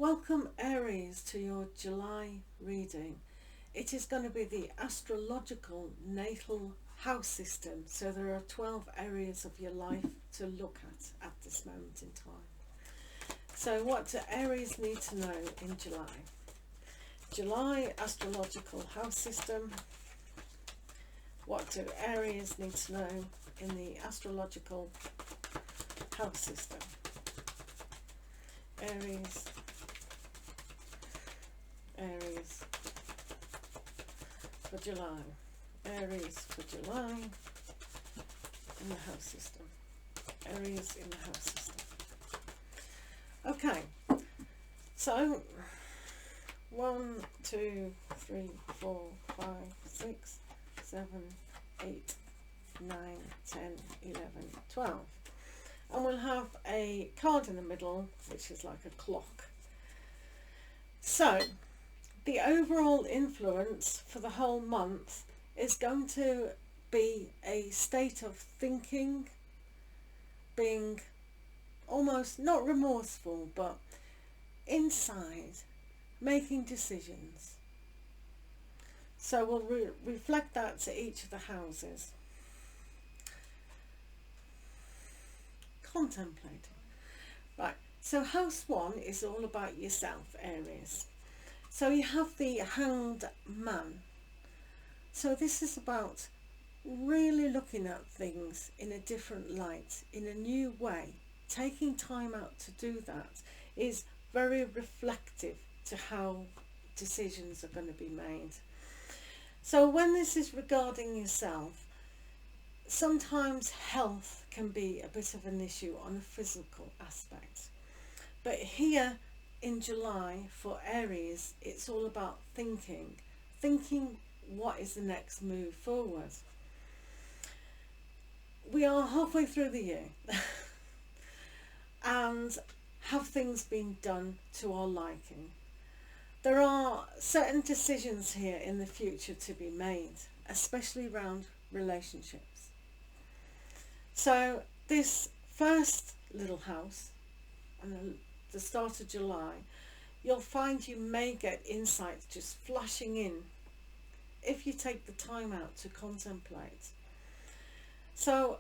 Welcome Aries to your July reading. It is going to be the astrological natal house system, so there are 12 areas of your life to look at this moment in time. So what do Aries need to know in July? July astrological house system. What do Aries need to know in the astrological house system? Aries for July. Aries for July in the house system. Aries in the house system. Okay, so 1, 2, 3, 4, 5, 6, 7, 8, 9, 10, 11, 12. And we'll have a card in the middle, which is like a clock. So the overall influence for the whole month is going to be a state of thinking, being almost not remorseful, but inside, making decisions. So we'll reflect that to each of the houses. Contemplating. Right, so house 1 is all about yourself, Aries. So you have the Hanged Man. So this is about really looking at things in a different light, in a new way. Taking time out to do that is very reflective to how decisions are going to be made. So when this is regarding yourself, sometimes health can be a bit of an issue on a physical aspect. But here in July for Aries, it's all about thinking what is the next move forward. We are halfway through the year and have things been done to our liking? There are certain decisions here in the future to be made, especially around relationships. So this first little house, and the start of July, you'll find you may get insights just flashing in if you take the time out to contemplate. So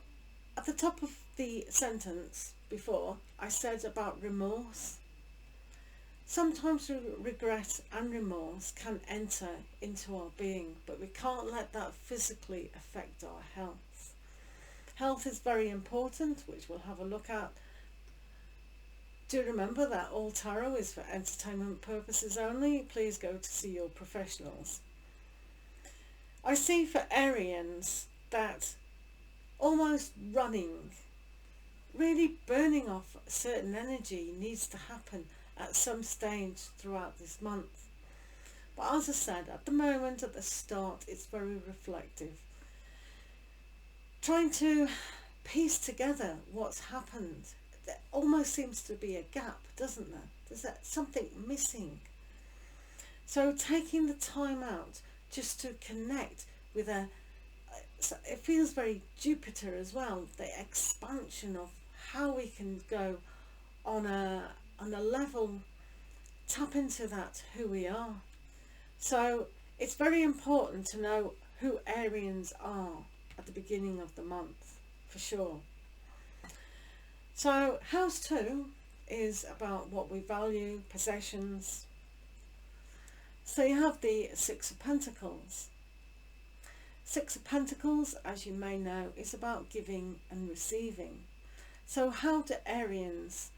at the top of the sentence before, I said about remorse. Sometimes regret and remorse can enter into our being, but we can't let that physically affect our health. Health is very important, which we'll have a look at. Do remember that all tarot is for entertainment purposes only. Please go to see your professionals. I see for Arians that almost running, really burning off certain energy needs to happen at some stage throughout this month. But as I said, at the moment, at the start, it's very reflective. Trying to piece together what's happened. There almost seems to be a gap, doesn't there? There's something missing. So taking the time out just to connect with it feels very Jupiter as well, the expansion of how we can go on a level, tap into that, who we are. So it's very important to know who Arians are at the beginning of the month, for sure. So house 2 is about what we value, possessions. So you have the Six of Pentacles. Six of Pentacles, as you may know, is about giving and receiving. So how do Arians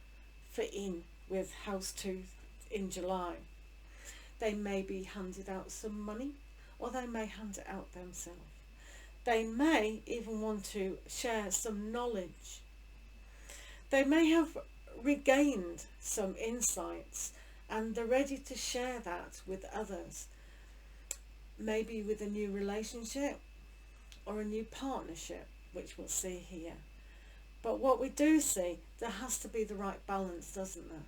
fit in with house 2 in July? They may be handed out some money, or they may hand it out themselves. They may even want to share some knowledge. They may have regained some insights and they're ready to share that with others. Maybe with a new relationship or a new partnership, which we'll see here. But what we do see, there has to be the right balance, doesn't there,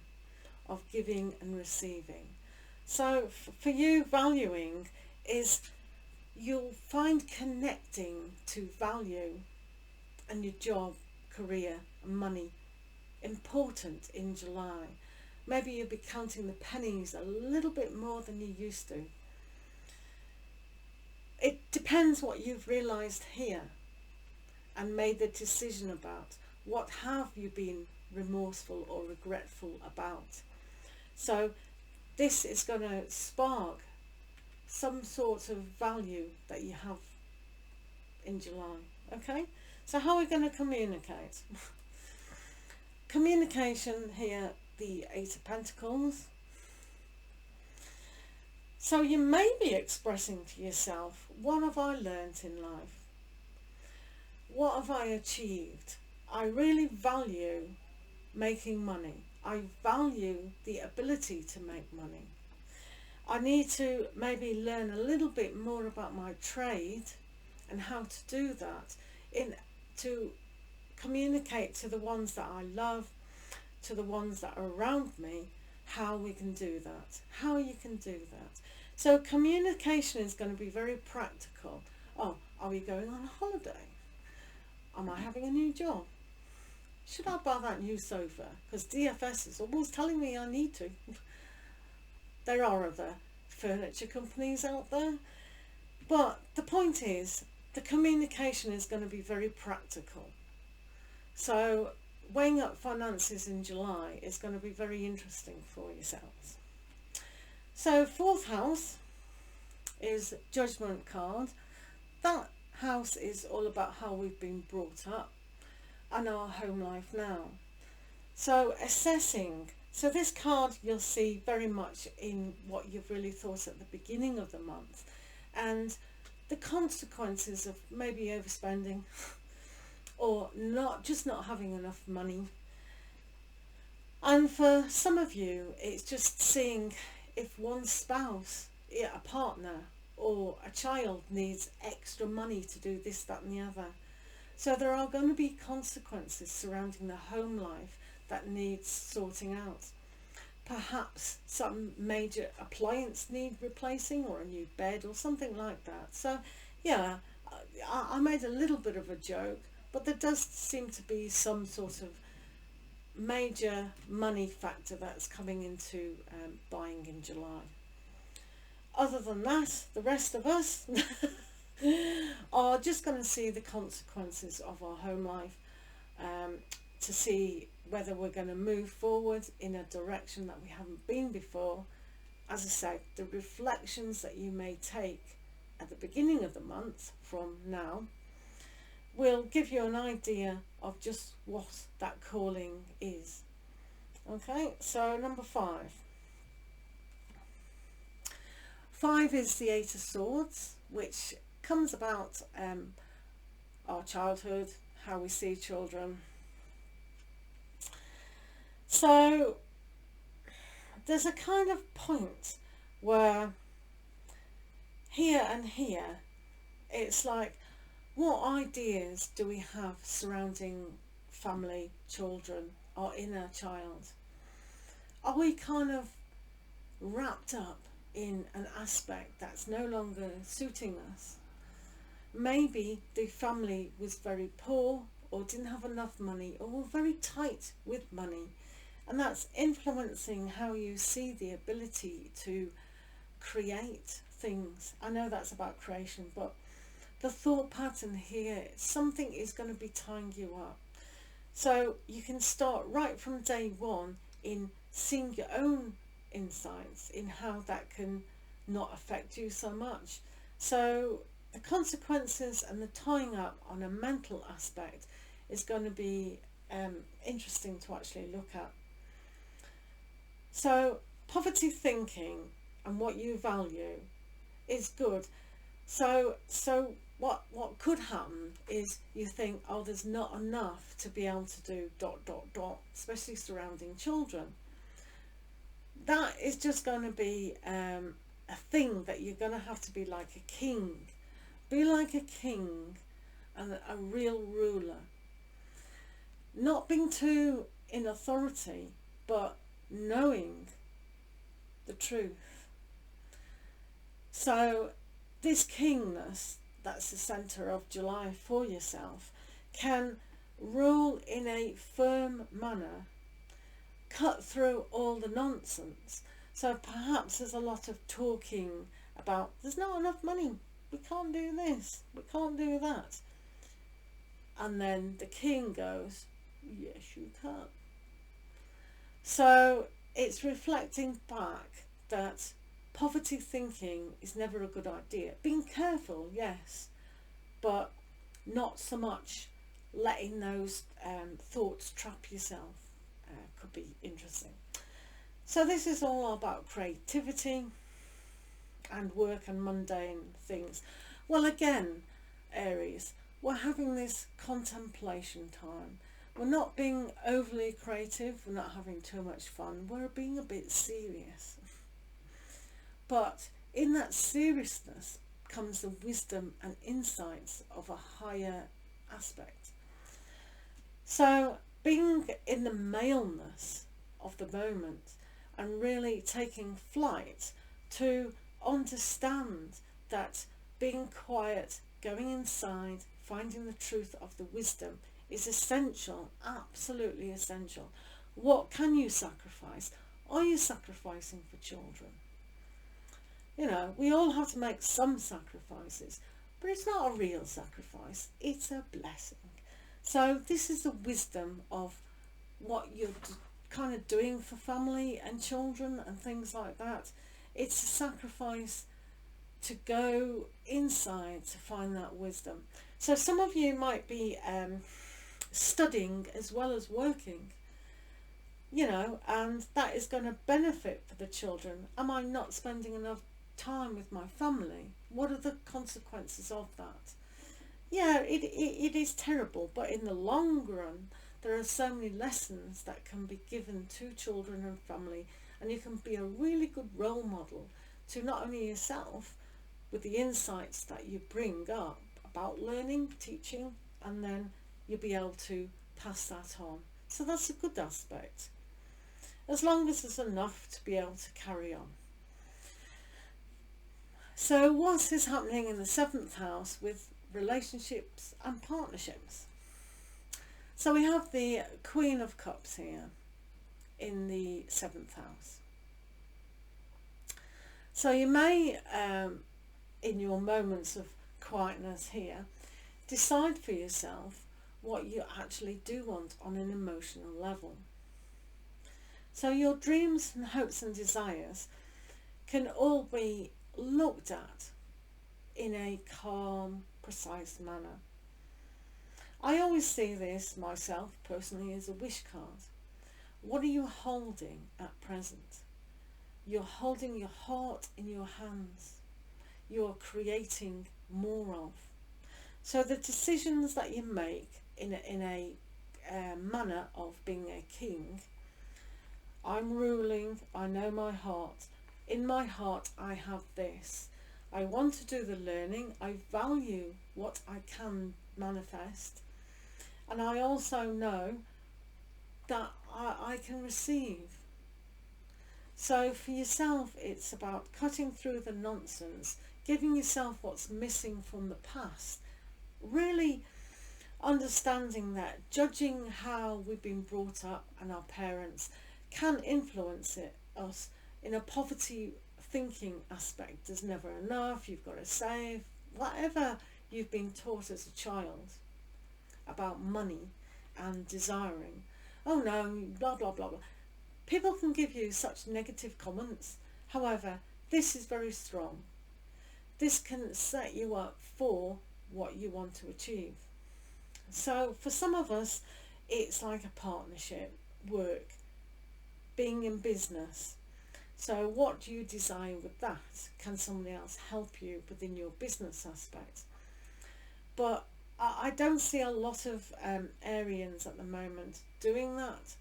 of giving and receiving. So for you, valuing is you'll find connecting to value and your job, career and money important in July. Maybe you'll be counting the pennies a little bit more than you used to. It depends what you've realised here and made the decision about. What have you been remorseful or regretful about? So this is going to spark some sort of value that you have in July. Okay, so how are we going to communicate? Communication here, the Eight of Pentacles. So you may be expressing to yourself, what have I learnt in life? What have I achieved? I really value making money. I value the ability to make money. I need to maybe learn a little bit more about my trade and how to do that, to communicate to the ones that I love, to the ones that are around me, how we can do that, how you can do that. So communication is going to be very practical. Oh, are we going on holiday? Am I having a new job? Should I buy that new sofa? Because DFS is always telling me I need to. There are other furniture companies out there. But the point is, the communication is going to be very practical. So weighing up finances in July is going to be very interesting for yourselves. So fourth house is Judgment card. That house is all about how we've been brought up and our home life now. So assessing. So this card you'll see very much in what you've really thought at the beginning of the month, and the consequences of maybe overspending or not having enough money. And for some of you, it's just seeing if one spouse, a partner or a child needs extra money to do this, that and the other. So there are going to be consequences surrounding the home life that needs sorting out. Perhaps some major appliance need replacing, or a new bed or something like that. So yeah, I made a little bit of a joke, but there does seem to be some sort of major money factor that's coming into buying in July. Other than that, the rest of us are just going to see the consequences of our home life, to see whether we're going to move forward in a direction that we haven't been before. As I said, the reflections that you may take at the beginning of the month from now will give you an idea of just what that calling is. Okay, so number 5. 5 is the Eight of Swords, which comes about our childhood, how we see children. So there's a kind of point where here and here, it's like, what ideas do we have surrounding family, children, our inner child? Are we kind of wrapped up in an aspect that's no longer suiting us? Maybe the family was very poor, or didn't have enough money, or were very tight with money, and that's influencing how you see the ability to create things. I know that's about creation, but the thought pattern here, something is going to be tying you up. So you can start right from day one in seeing your own insights in how that can not affect you so much. So the consequences and the tying up on a mental aspect is going to be interesting to actually look at. So poverty thinking and what you value is good. So what could happen is you think, oh, there's not enough to be able to do ... especially surrounding children. That is just going to be a thing that you're going to have to be like a king. Be like a king and a real ruler. Not being too in authority, but knowing the truth. So this kingness, that's the centre of July for yourself, can rule in a firm manner, cut through all the nonsense. So perhaps there's a lot of talking about there's not enough money, we can't do this, we can't do that. And then the king goes, yes you can. So it's reflecting back that poverty thinking is never a good idea. Being careful, yes, but not so much letting those thoughts trap yourself. Could be interesting. So this is all about creativity and work and mundane things. Well, again, Aries, we're having this contemplation time. We're not being overly creative, we're not having too much fun, we're being a bit serious. But in that seriousness comes the wisdom and insights of a higher aspect. So being in the maleness of the moment and really taking flight to understand that being quiet, going inside, finding the truth of the wisdom is essential, absolutely essential. What can you sacrifice? Are you sacrificing for children? You know, we all have to make some sacrifices, but it's not a real sacrifice, it's a blessing. So this is the wisdom of what you're kind of doing for family and children and things like that. It's a sacrifice to go inside to find that wisdom. So some of you might be studying as well as working, you know, and that is going to benefit for the children. Am I not spending enough time with my family? What are the consequences of that? Yeah, it is terrible, but in the long run there are so many lessons that can be given to children and family, and you can be a really good role model to not only yourself with the insights that you bring up about learning, teaching, and then you'll be able to pass that on. So that's a good aspect, as long as there's enough to be able to carry on. So what is happening in the 7th house with relationships and partnerships? So we have the Queen of Cups here in the 7th house. So you may, in your moments of quietness here, decide for yourself what you actually do want on an emotional level. So your dreams and hopes and desires can all be looked at in a calm, precise manner. I always see this myself personally as a wish card. What are you holding at present? You're holding your heart in your hands. You're creating more of. So the decisions that you make in a manner of being a king, I'm ruling, I know my heart. In my heart I have this. I want to do the learning. I value what I can manifest. And I also know that I can receive. So for yourself, it's about cutting through the nonsense, giving yourself what's missing from the past, really understanding that judging how we've been brought up and our parents can influence us in a poverty thinking aspect. There's never enough, you've got to save, whatever you've been taught as a child about money and desiring. Oh no, blah blah blah blah. People can give you such negative comments. However, this is very strong. This can set you up for what you want to achieve. So for some of us, it's like a partnership, work, being in business. So what do you desire with that? Can somebody else help you within your business aspect? But I don't see a lot of Arians at the moment doing that.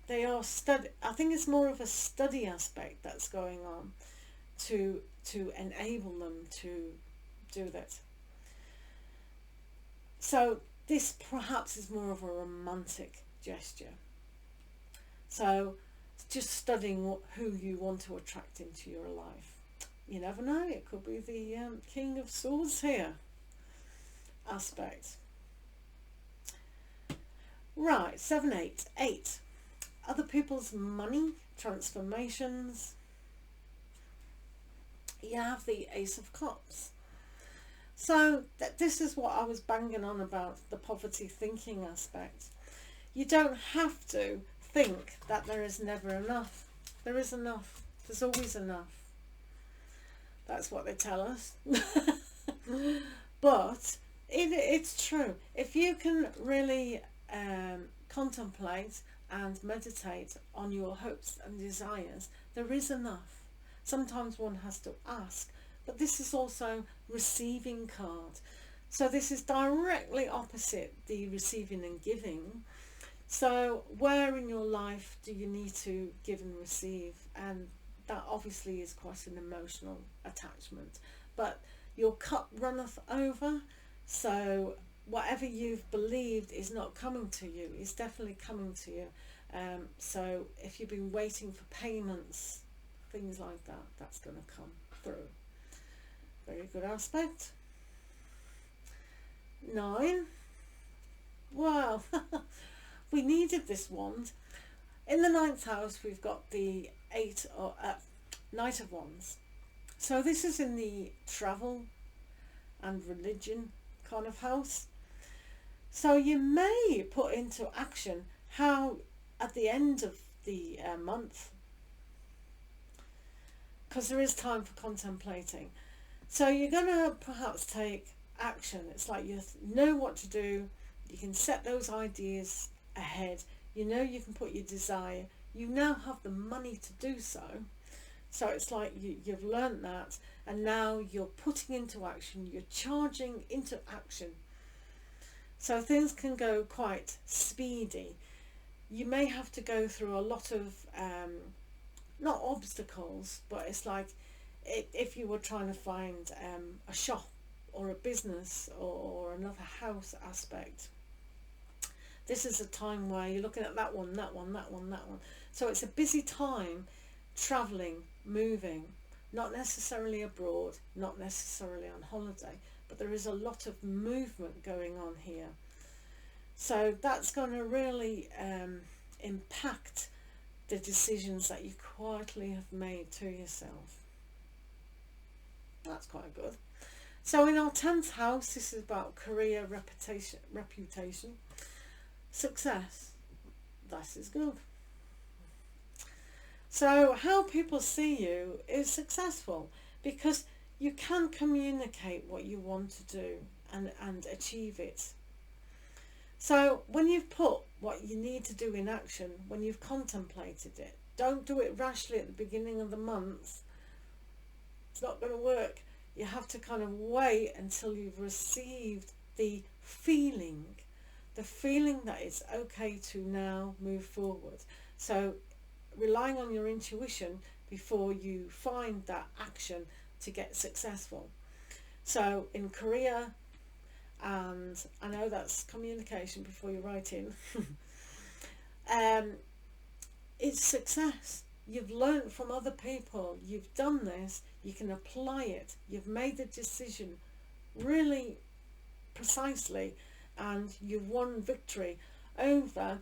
They are I think it's more of a study aspect that's going on to enable them to do that. So this perhaps is more of a romantic gesture. So just studying who you want to attract into your life. You never know, it could be the King of Swords here aspect. Right, 7, 8. other people's money, transformations. You have the Ace of Cups. So this is what I was banging on about, the poverty thinking aspect. You don't have to think that there is never enough. There is enough. There's always enough. That's what they tell us. But it's true. If you can really contemplate and meditate on your hopes and desires, there is enough. Sometimes one has to ask, but this is also receiving card. So this is directly opposite the receiving and giving. So where in your life do you need to give and receive? And that obviously is quite an emotional attachment. But your cup runneth over, so whatever you've believed is not coming to you, is definitely coming to you. So if you've been waiting for payments, things like that, that's going to come through. Very good aspect. 9. Wow. We needed this wand. In the 9th house, we've got the Knight of Wands. So this is in the travel and religion kind of house. So you may put into action how at the end of the month, because there is time for contemplating. So you're going to perhaps take action. It's like you know what to do. You can set those ideas ahead. You know you can put your desire. You now have the money to do so. So it's like you've learned that, and now you're putting into action. You're charging into action. So things can go quite speedy. You may have to go through a lot of not obstacles, but it's like if you were trying to find a shop or a business or another house aspect. This is a time where you're looking at that one, that one, that one, that one. So it's a busy time, travelling, moving, not necessarily abroad, not necessarily on holiday, but there is a lot of movement going on here. So that's going to really impact the decisions that you quietly have made to yourself. That's quite good. So in our 10th house, this is about career, reputation, success. That is good. So how people see you is successful, because you can communicate what you want to do and achieve it. So when you've put what you need to do in action, when you've contemplated it, don't do it rashly at the beginning of the month. It's not going to work. You have to kind of wait until you've received the feeling that it's okay to now move forward. So relying on your intuition before you find that action to get successful. So in career, and I know that's communication before you write in, it's success. You've learned from other people, you've done this, you can apply it, you've made the decision really precisely, and you've won victory over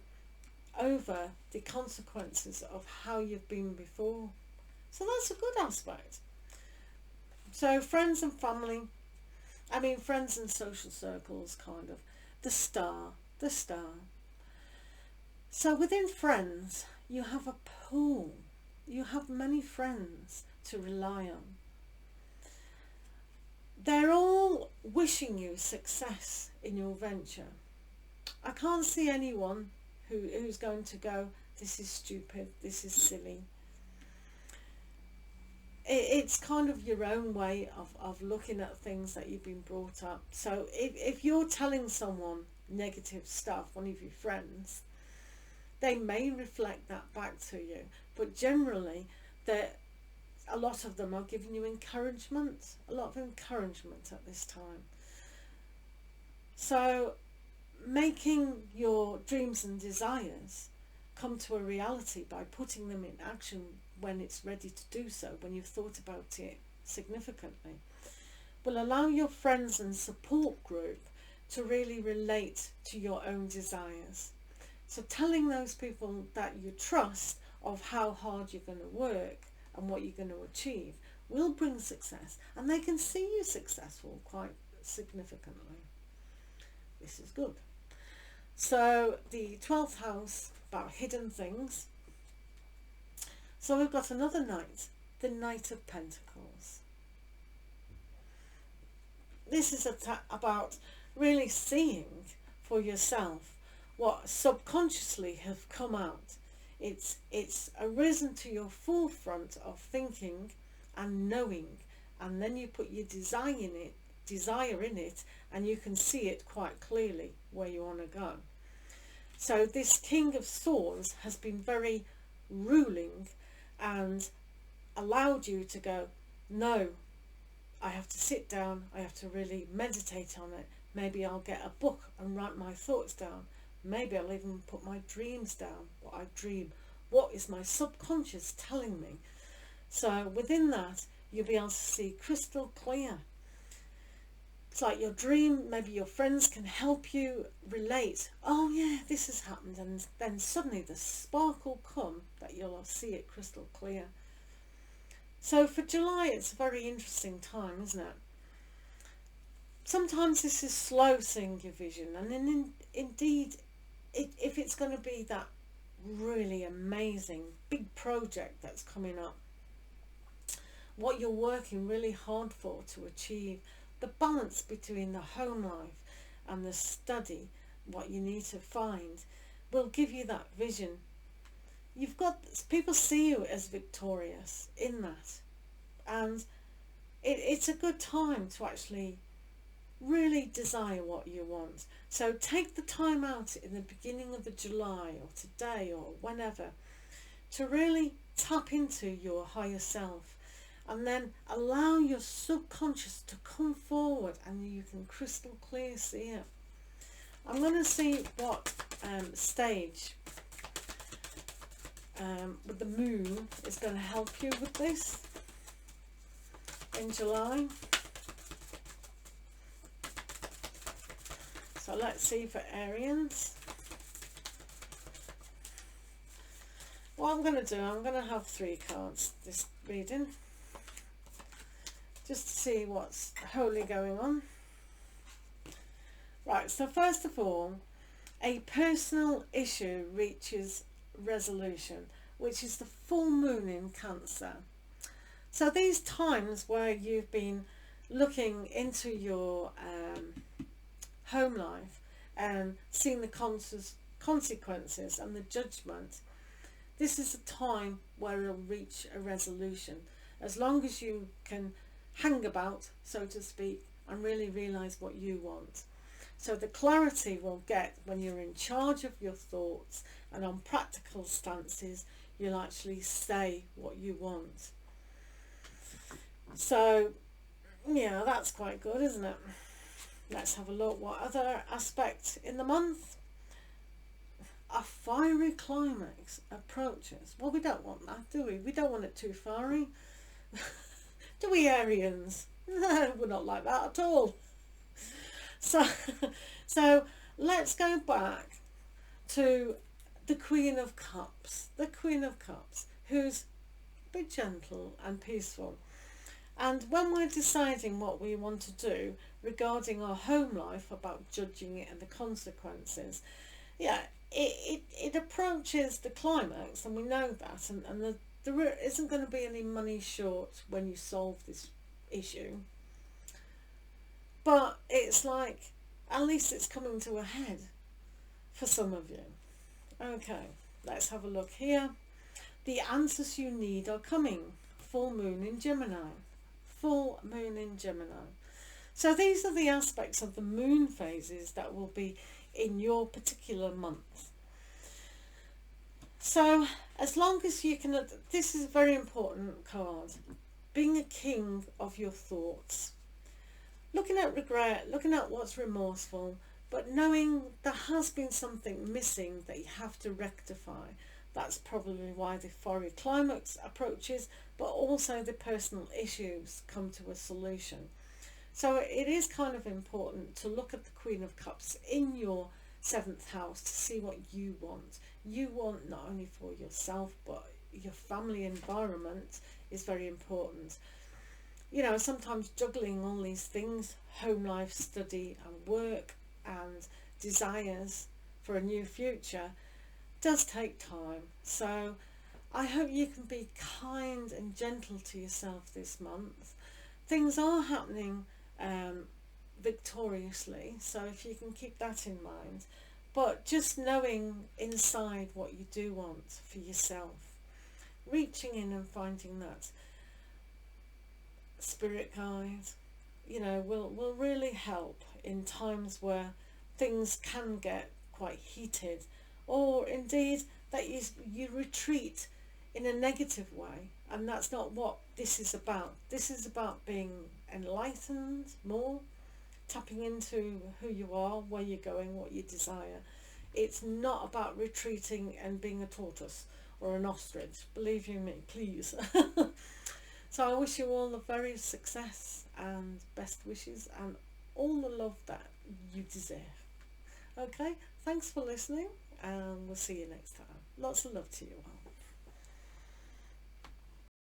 the consequences of how you've been before. So that's a good aspect. So friends and family, friends and social circles, kind of the star. So within friends, you have a pool. You have many friends to rely on. They're all wishing you success in your venture. I can't see anyone who's going to go, this is stupid, this is silly. It's kind of your own way of looking at things that you've been brought up. So if you're telling someone negative stuff, one of your friends, they may reflect that back to you. But generally, a lot of them are giving you encouragement, a lot of encouragement at this time. So making your dreams and desires come to a reality by putting them in action when it's ready to do so, when you've thought about it significantly, will allow your friends and support group to really relate to your own desires. So telling those people that you trust of how hard you're going to work and what you're going to achieve will bring success, and they can see you successful quite significantly. This is good. So the 12th house, about hidden things. So we've got another knight, the Knight of Pentacles. This is about really seeing for yourself what subconsciously have come out. It's arisen to your forefront of thinking and knowing, and then you put your desire in it, and you can see it quite clearly where you want to go. So this King of Swords has been very ruling and allowed you to go, no, I have to sit down, I have to really meditate on it. Maybe I'll get a book and write my thoughts down. Maybe I'll even put my dreams down, what I dream. What is my subconscious telling me? So within that, you'll be able to see crystal clear. It's like your dream, maybe your friends can help you relate. Oh yeah, this has happened. And then suddenly the spark will come that you'll see it crystal clear. So for July, it's a very interesting time, isn't it? Sometimes this is slow seeing your vision, and then indeed, if it's going to be that really amazing big project that's coming up, what you're working really hard for to achieve, the balance between the home life and the study, what you need to find, will give you that vision. You've got, people see you as victorious in that, and it's a good time to actually really desire what you want. So take the time out in the beginning of the July or today or whenever to really tap into your higher self, and then allow your subconscious to come forward and you can crystal clear see it. I'm going to see what stage with the moon is going to help you with this in July. So let's see for ARIES. What I'm going to do, I'm going to have 3 cards this reading, just to see what's wholly going on. Right, so first of all, a personal issue reaches resolution, which is the full moon in Cancer. So these times where you've been looking into your home life and seeing the consequences and the judgment, this is a time where it'll reach a resolution, as long as you can hang about, so to speak, and really realize what you want. So the clarity we'll get when you're in charge of your thoughts, and on practical stances you'll actually say what you want. So yeah, that's quite good, isn't it? Let's have a look. What other aspect in the month? A fiery climax approaches. Well, we don't want that, do we? We don't want it too fiery. Do we, Arians? No, we're not like that at all. So let's go back to the Queen of Cups. The Queen of Cups, who's a bit gentle and peaceful. And when we're deciding what we want to do regarding our home life, about judging it and the consequences, yeah, it approaches the climax, and we know that, and there isn't going to be any money short when you solve this issue. But it's like, at least it's coming to a head for some of you. Okay, let's have a look here. The answers you need are coming. Full moon in Gemini. Full moon in Gemini. So these are the aspects of the moon phases that will be in your particular month. So as long as you can, this is a very important card, being a king of your thoughts, looking at regret, looking at what's remorseful, but knowing there has been something missing that you have to rectify. That's probably why the fiery climax approaches, but also the personal issues come to a solution. So it is kind of important to look at the Queen of Cups in your seventh house to see what you want. You want not only for yourself, but your family environment is very important. You know, sometimes juggling all these things, home life, study and work and desires for a new future, does take time. So I hope you can be kind and gentle to yourself this month. Things are happening victoriously, so if you can keep that in mind. But just knowing inside what you do want for yourself, reaching in and finding that spirit guide, you know, will really help in times where things can get quite heated, or indeed that you retreat in a negative way, and that's not what this is about. This is about being enlightened more, tapping into who you are, where you're going, what you desire. It's not about retreating and being a tortoise or an ostrich, believe you me, please. So I wish you all the very success and best wishes and all the love that you deserve. Okay, thanks for listening, and we'll see you next time. Lots of love to you all.